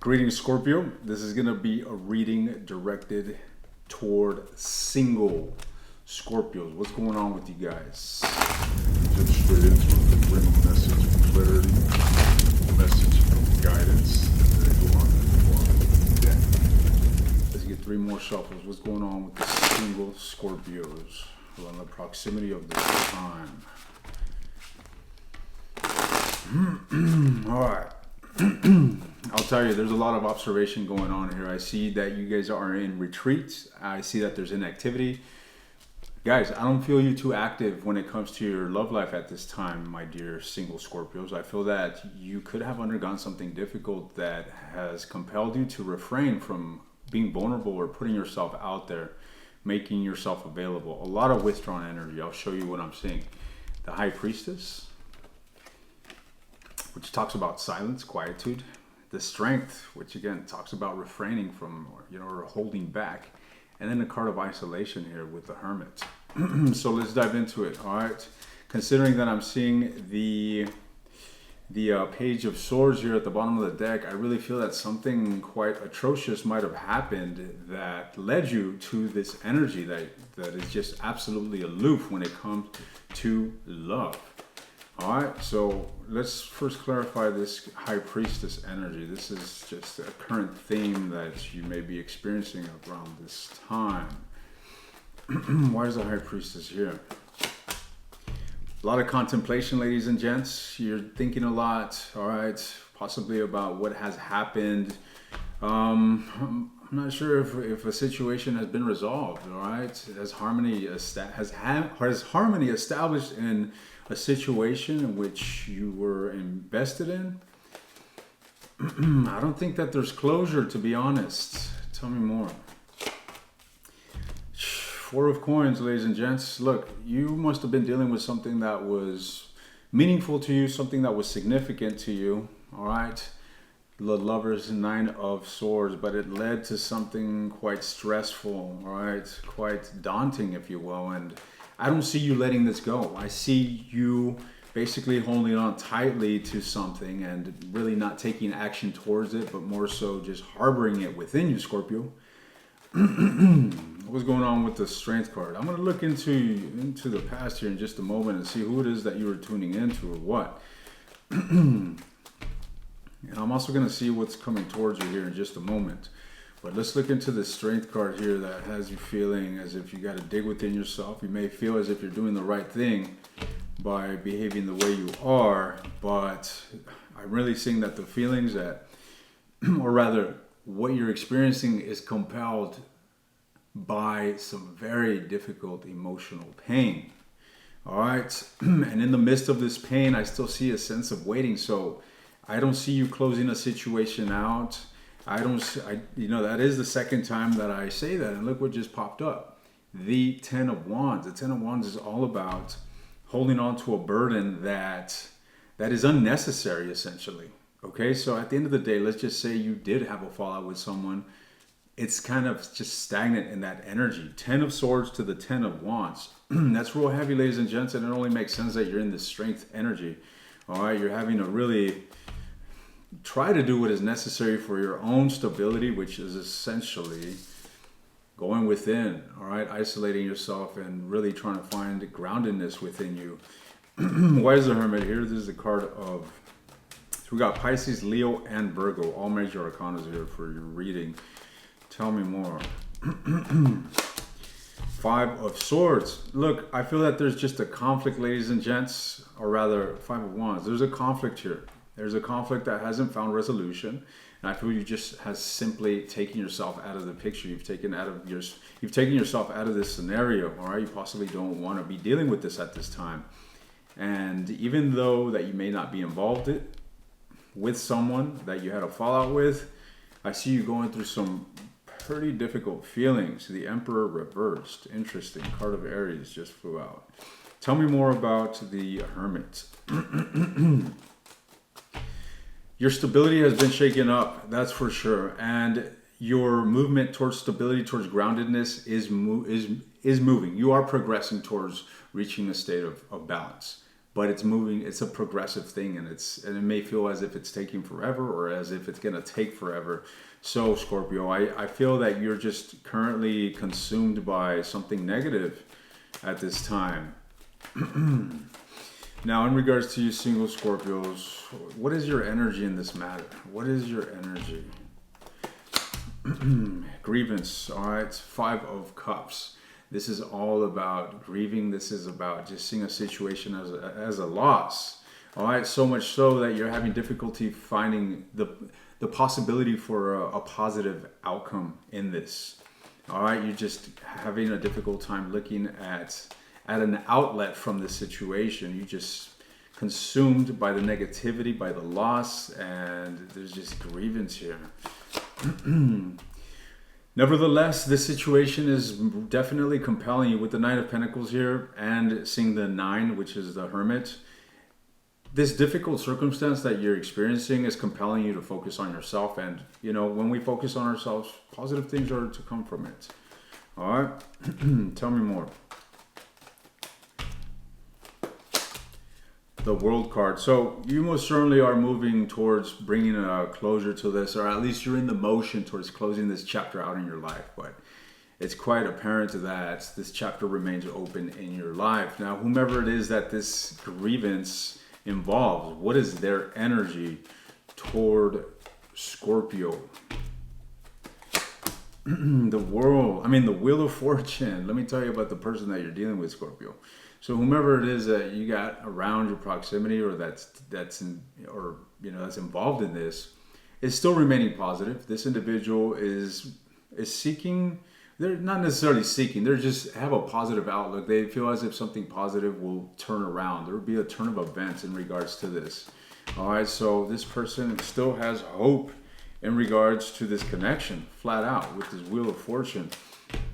Greetings, Scorpio. This is going to be a reading directed toward single Scorpios. What's going on with you guys? Get straight into it. Bring a message of clarity, a message of guidance, and then go on. Yeah. Let's get three more shuffles. What's going on with the single Scorpios around the proximity of this time? All right. I'll tell you, there's a lot of observation going on here. I see that you guys are in retreats. I see that there's inactivity. Guys, I don't feel you too active when it comes to your love life at this time, my dear single Scorpios. I feel that you could have undergone something difficult that has compelled you to refrain from being vulnerable or putting yourself out there, making yourself available. A lot of withdrawn energy. I'll show you what I'm seeing. The High Priestess, which talks about silence, quietude. The Strength, which again talks about refraining from, or holding back. And then the card of isolation here with the Hermit. So let's dive into it. All right. Considering that I'm seeing the Page of Swords here at the bottom of the deck, I really feel that something quite atrocious might have happened that led you to this energy that is just absolutely aloof when it comes to love. All right, so let's first clarify this High Priestess energy. This is just a current theme that you may be experiencing around this time. Why is the High Priestess here? A lot of contemplation, ladies and gents. You're thinking a lot, all right, possibly about what has happened. I'm not sure if a situation has been resolved, all right? Has harmony established in a situation in which you were invested in? I don't think that there's closure, to be honest. Tell me more. Four of Coins, ladies and gents. Look, you must have been dealing with something that was meaningful to you, something that was significant to you, all right? The Lovers, Nine of Swords, but it led to something quite stressful, all right? Quite daunting, if you will, and I don't see you letting this go. I see you basically holding on tightly to something and really not taking action towards it, but more so just harboring it within you, Scorpio. What's going on with the Strength card? I'm going to look into the past here in just a moment and see who it is that you were tuning into or what. And I'm also going to see what's coming towards you here in just a moment. But let's look into the Strength card here that has you feeling as if you got to dig within yourself. You may feel as if you're doing the right thing by behaving the way you are, but I'm really seeing that the feelings that, or rather, what you're experiencing is compelled by some very difficult emotional pain. All right. And in the midst of this pain, I still see a sense of waiting. So I don't see you closing a situation out. That is the second time that I say that, and look what just popped up. The Ten of Wands. The Ten of Wands is all about holding on to a burden that is unnecessary, essentially. Okay, so at the end of the day, let's just say you did have a fallout with someone. It's kind of just stagnant in that energy. Ten of Swords to the Ten of Wands. That's real heavy, ladies and gents, and it only makes sense that you're in this Strength energy. All right, you're having to really try to do what is necessary for your own stability, which is essentially going within, all right, isolating yourself and really trying to find groundedness within you. Why is the Hermit here? This is the card of, we got Pisces, Leo, and Virgo, all major arcana here for your reading. Tell me more. Five of Swords. Look, I feel that there's just a conflict, ladies and gents, or rather, Five of Wands. There's a conflict here. There's a conflict that hasn't found resolution, and I feel you just has simply taken yourself out of the picture. You've taken yourself out of this scenario. All right, you possibly don't want to be dealing with this at this time. And even though that you may not be involved with someone that you had a fallout with, I see you going through some pretty difficult feelings. The Emperor reversed. Interesting. Card of Aries just flew out. Tell me more about the Hermit. Your stability has been shaken up, that's for sure. And your movement towards stability, towards groundedness is moving. You are progressing towards reaching a state of balance. but it's moving. It's a progressive thing, and it may feel as if it's taking forever or as if it's gonna take forever. So Scorpio, I feel that you're just currently consumed by something negative at this time. Now, in regards to you single Scorpios, what is your energy in this matter? What is your energy? Grievance, all right, 5 of Cups. This is all about grieving. This is about just seeing a situation as a loss. All right, so much so that you're having difficulty finding the possibility for a positive outcome in this. All right, you're just having a difficult time looking at an outlet from this situation. You're just consumed by the negativity, by the loss, and there's just grievance here. Nevertheless, this situation is definitely compelling you with the Knight of Pentacles here and seeing the 9, which is the Hermit. This difficult circumstance that you're experiencing is compelling you to focus on yourself. And, you know, when we focus on ourselves, positive things are to come from it. All right? Tell me more. The World card. So you most certainly are moving towards bringing a closure to this, or at least you're in the motion towards closing this chapter out in your life. But it's quite apparent that this chapter remains open in your life. Now, whomever it is that this grievance involves, what is their energy toward Scorpio? The Wheel of Fortune. Let me tell you about the person that you're dealing with, Scorpio. So whomever it is that you got around your proximity, or that's involved in this, is still remaining positive. This individual is seeking. They're not necessarily seeking. They're just have a positive outlook. They feel as if something positive will turn around. There will be a turn of events in regards to this. All right. So this person still has hope in regards to this connection, flat out, with this Wheel of Fortune.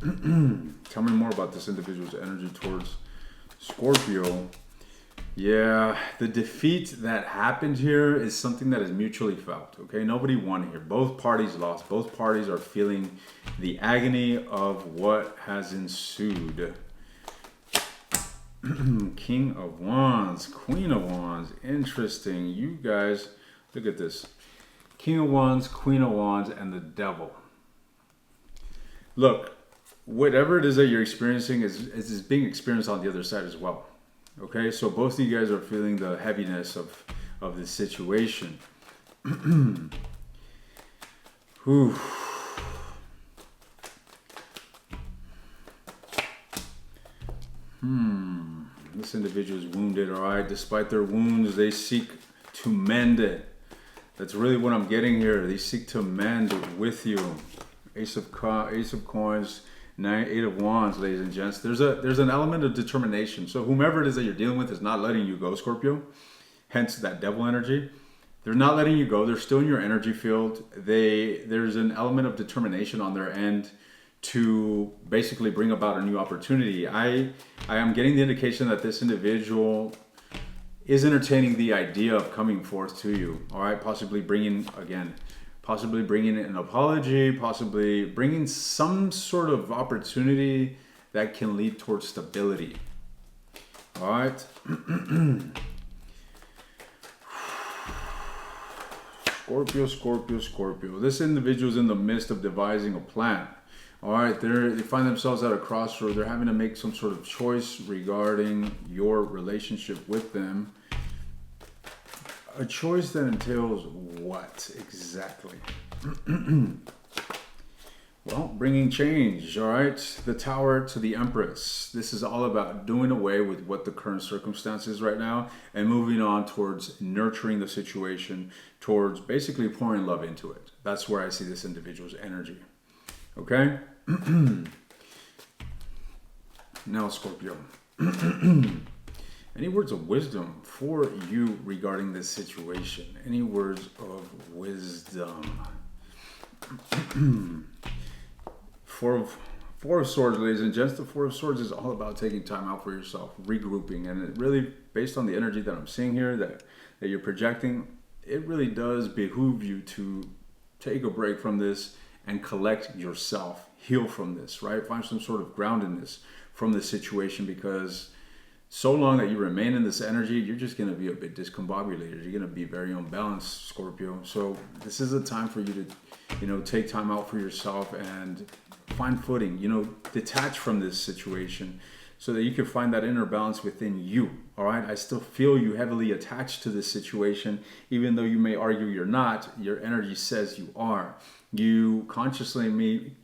Tell me more about this individual's energy towards Scorpio. Yeah, the defeat that happened here is something that is mutually felt. Okay, nobody won here. Both parties lost. Both parties are feeling the agony of what has ensued. King of Wands, Queen of Wands. Interesting. You guys, look at this. King of Wands, Queen of Wands, and the Devil. Look, whatever it is that you're experiencing is being experienced on the other side as well. Okay, so both of you guys are feeling the heaviness of this situation. Whew. This individual is wounded, all right? Despite their wounds, they seek to mend it. That's really what I'm getting here. They seek to mend with you. Ace of Coins, 8 of Wands, ladies and gents. There's an element of determination. So whomever it is that you're dealing with is not letting you go, Scorpio. Hence that Devil energy. They're not letting you go. They're still in your energy field. There's an element of determination on their end to basically bring about a new opportunity. I am getting the indication that this individual is entertaining the idea of coming forth to you. All right, possibly bringing an apology, possibly bringing some sort of opportunity that can lead towards stability. All right. Scorpio. This individual's in the midst of devising a plan. All right, they find themselves at a crossroad. They're having to make some sort of choice regarding your relationship with them. A choice that entails what exactly? Well, bringing change, all right? The Tower to the Empress. This is all about doing away with what the current circumstance is right now and moving on towards nurturing the situation, towards basically pouring love into it. That's where I see this individual's energy. Okay? Now, Scorpio. Any words of wisdom for you regarding this situation? Any words of wisdom? Four of Swords, ladies and gents. The Four of Swords is all about taking time out for yourself, regrouping. And it really, based on the energy that I'm seeing here, that you're projecting, it really does behoove you to take a break from this and collect yourself, heal from this, right? Find some sort of groundedness from this situation, because so long that you remain in this energy, you're just going to be a bit discombobulated. You're going to be very unbalanced, Scorpio. So this is a time for you to, take time out for yourself and find footing, detach from this situation so that you can find that inner balance within you. All right. I still feel you heavily attached to this situation, even though you may argue you're not. Your energy says you are. You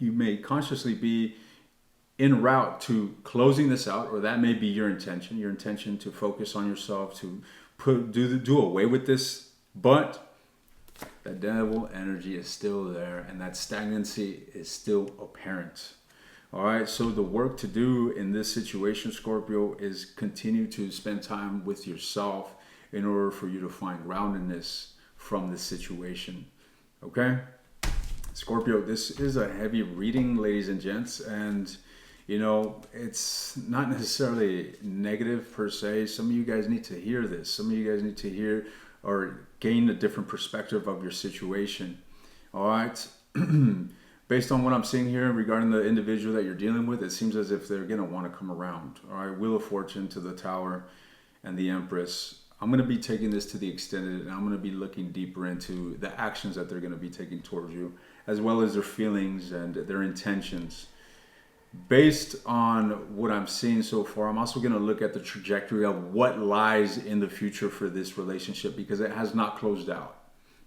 may consciously be en route to closing this out, or that may be your intention to focus on yourself, to do away with this, but that devil energy is still there, and that stagnancy is still apparent. All right, so the work to do in this situation, Scorpio, is continue to spend time with yourself in order for you to find groundedness from this situation. Okay, Scorpio, this is a heavy reading, ladies and gents, and it's not necessarily negative per se. Some of you guys need to hear this. Some of you guys need to hear or gain a different perspective of your situation. All right. Based on what I'm seeing here regarding the individual that you're dealing with, it seems as if they're going to want to come around. All right. Wheel of Fortune to the Tower and the Empress. I'm going to be taking this to the extended, and I'm going to be looking deeper into the actions that they're going to be taking towards you, as well as their feelings and their intentions. Based on what I'm seeing so far, I'm also going to look at the trajectory of what lies in the future for this relationship, because it has not closed out.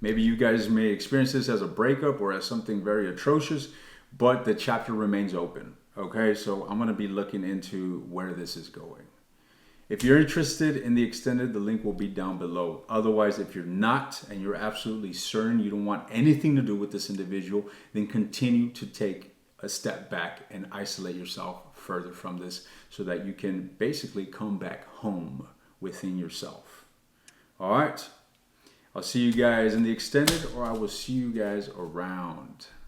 Maybe you guys may experience this as a breakup or as something very atrocious, but the chapter remains open. Okay, so I'm going to be looking into where this is going. If you're interested in the extended, the link will be down below. Otherwise, if you're not and you're absolutely certain you don't want anything to do with this individual, then continue to take a step back and isolate yourself further from this so that you can basically come back home within yourself. All right. I'll see you guys in the extended, or I will see you guys around.